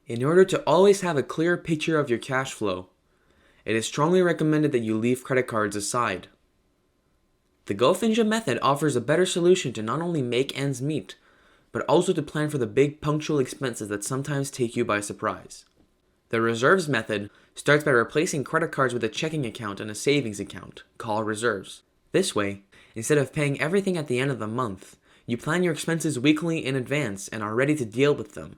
In order to always have a clear picture of your cash flow, it is strongly recommended that you leave credit cards aside. The GoFinja method offers a better solution to not only make ends meet, but also to plan for the big punctual expenses that sometimes take you by surprise. The reserves method starts by replacing credit cards with a checking account and a savings account, called reserves. This way, instead of paying everything at the end of the month, you plan your expenses weekly in advance and are ready to deal with them.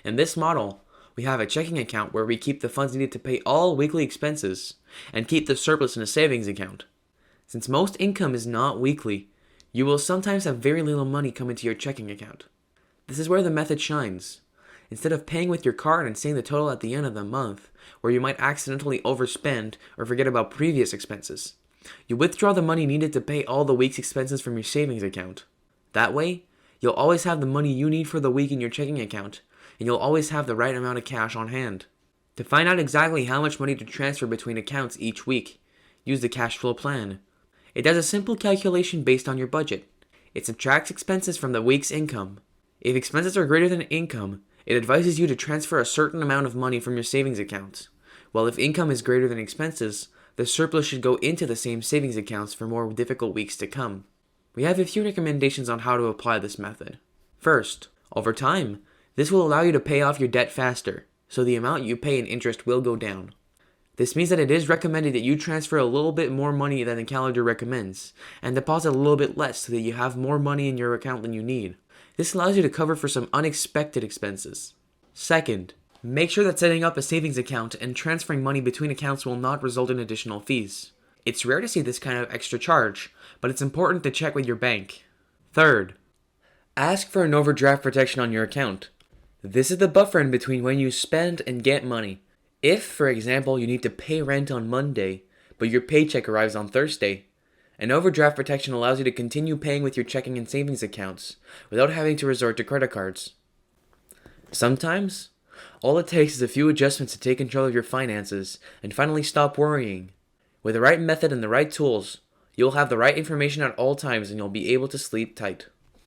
In this model, we have a checking account where we keep the funds needed to pay all weekly expenses and keep the surplus in a savings account. Since most income is not weekly, you will sometimes have very little money come into your checking account. This is where the method shines. Instead of paying with your card and seeing the total at the end of the month, where you might accidentally overspend or forget about previous expenses, you withdraw the money needed to pay all the week's expenses from your savings account. That way, you'll always have the money you need for the week in your checking account, and you'll always have the right amount of cash on hand. To find out exactly how much money to transfer between accounts each week, use the cash flow plan. It does a simple calculation based on your budget. It subtracts expenses from the week's income. If expenses are greater than income, it advises you to transfer a certain amount of money from your savings accounts, while if income is greater than expenses, the surplus should go into the same savings accounts for more difficult weeks to come. We have a few recommendations on how to apply this method. First, over time, this will allow you to pay off your debt faster, so the amount you pay in interest will go down. This means that it is recommended that you transfer a little bit more money than the calendar recommends, and deposit a little bit less so that you have more money in your account than you need. This allows you to cover for some unexpected expenses. Second, make sure that setting up a savings account and transferring money between accounts will not result in additional fees. It's rare to see this kind of extra charge, but it's important to check with your bank. Third, ask for an overdraft protection on your account. This is the buffer in between when you spend and get money. If, for example, you need to pay rent on Monday, but your paycheck arrives on Thursday, an overdraft protection allows you to continue paying with your checking and savings accounts without having to resort to credit cards. Sometimes, all it takes is a few adjustments to take control of your finances and finally stop worrying. With the right method and the right tools, you'll have the right information at all times and you'll be able to sleep tight.